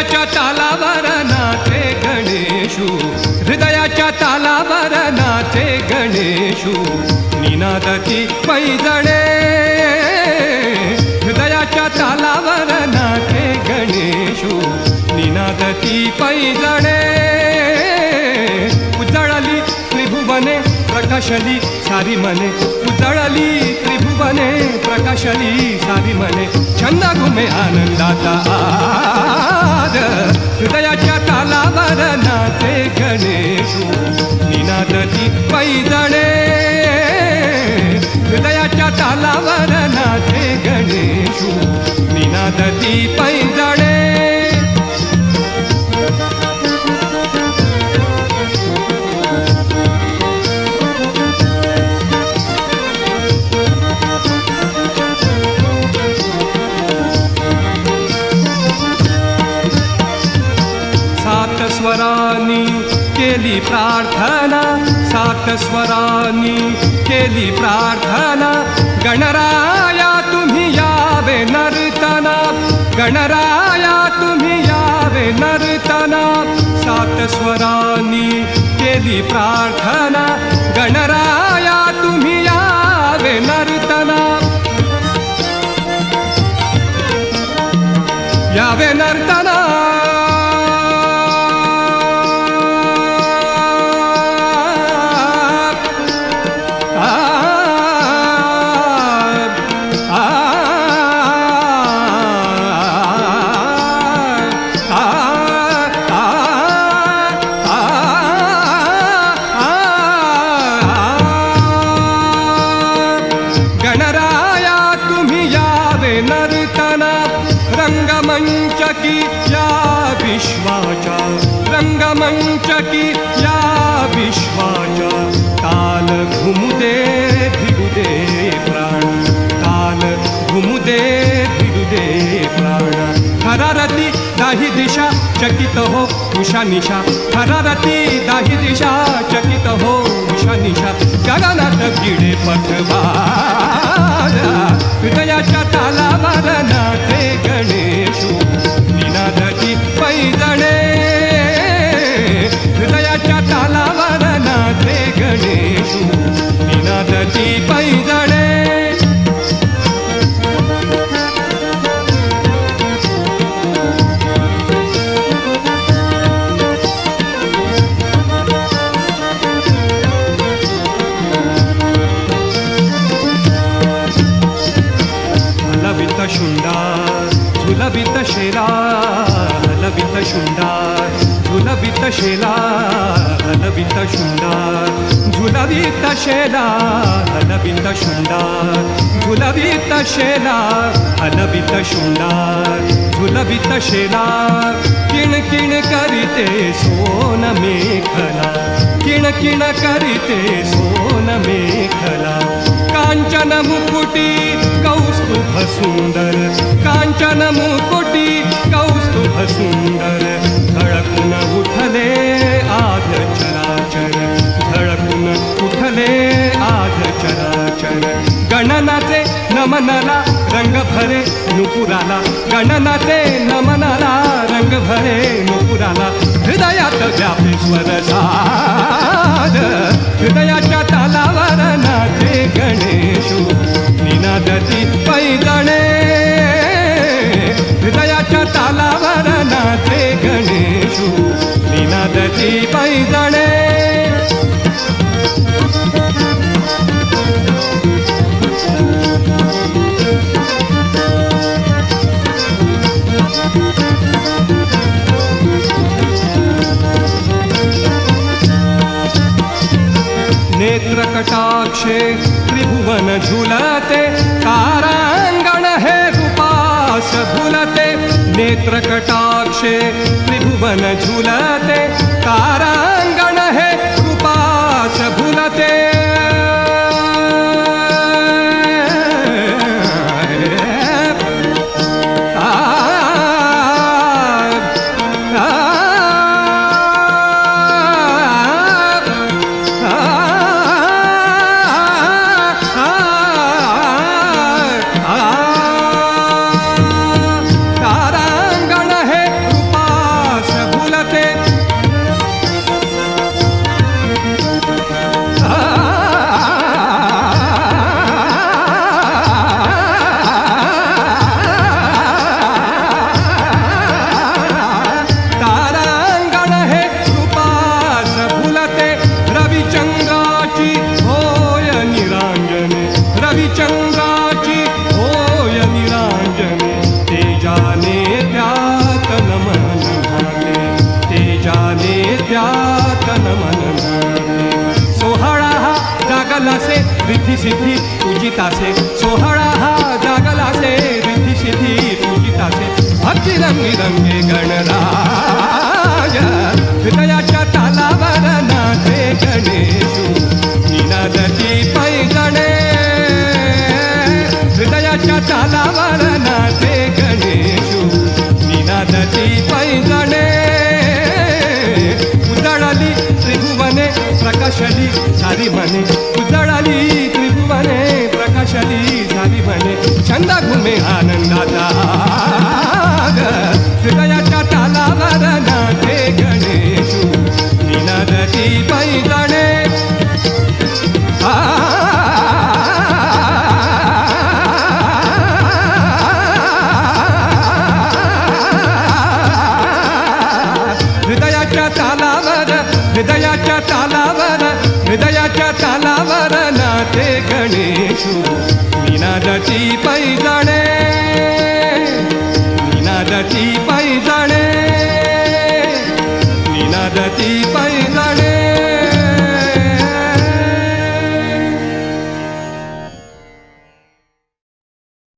हृदयाच्या तालावर नाचे गणेशू, हृदयाच्या तालावर नाचे गणेशू, निनादती पैजणे. हृदयाच्या तालावर नाचे गणेशू, निनादती पैजणे. उजळली त्रिभुवने प्रकाशली सारी मने, उजळली त्रिभुवने प्रकाशली सारी मने. छंद घुमे आनंदाचा आज, हृदयाच्या तालावर नाचे गणेशू, निनादती पैजणे. हृदयाच्या तालावर नाचे गणेशू, निनादती पैजणे. सात स्वरांनी केली प्रार्थना, सात स्वरांनी केली प्रार्थना. गणराया तुम्ही यावे नर्तना, गणराया तुम्ही यावे नर्तना. सात स्वरांनी केली प्रार्थना, गणराया तुम्ही यावे नर्तना. यावे नर्तना. गणराया तुम्ही यावे नर्तना. रंगमंच की या विश्वाच्या, रंगमंच की या विश्वाच्या. ताल घुमुदे भिडुदे प्राण, ताल घुमुदे भिडुदे प्राण. थरारती दाही दिशा चकित हो उषा निशा, थरारती दाही दिशा चकित हो उषा निशा. गगनात किडे पथवार, हृदयाच्या तालावर नाचे गणेशू, निनादती पैजणे. हृदयाच्या तालावर नाचे गणेशू, निनादती पैजणे. शुंडार झुलवित शेला, हलवित शुंडार झुलवित शेला, हलवित शुंडार. झुलवित शेला हलवित शुंडार, झुलवित शेला हलवित शुंडार. झुलवित शेला किणकिण करीते सोन मेखला, किणकिण करीते सोन मेखला. कांचन मुकुटी कौस्तुभ सुंदर, कांचन मुकुटी कौस्तुभ सुंदर. धडकून उठले आज चराचर, धडकून उठले आज चराचर. गणनाचे नमनाला रंग भरे नुपुराला, गणनाचे नमनाला रंग भरे नुपुराला. हृदयात व्यापी स्वर साध, हृदयाच्या तालावर नाचे गणेशू, निनादती पैजणे. हृदयाच्या तालावर नाचे गणेशू, निनादती पैजणे. नेत्रकटाक्षे त्रिभुवन झुलते, तारांगण हे रूपास भुलते. नेत्रकटाक्षे त्रिभुवन झुलते, तारांगण हे रूपास भुलते. सिद्धी पूजितासे सोहळा हा जागलासे रिद्धी सिद्धी पूजितासे भक्ती रंगी रंगे गणराज हृदयाच्या तालावर नाचे गणेशू निनादती पैजणे हृदयाच्या तालावर नाचे गणेशू निनादती पैजणे उजळली त्रिभुवने प्रकाशली झाली म्हणे उजळली त्रिभुवने प्रकाशली झाली म्हणे छंद घुमे आनंदाचा हृदयाच्या तालावर नाचे गणेशू निनादती पैजणे हृदयाच्या तालावर हृदयाच्या तालावर हृदयाच्या तालावर नाचे गणेशू निनादती पैजणे निनादती पैजणे निनादती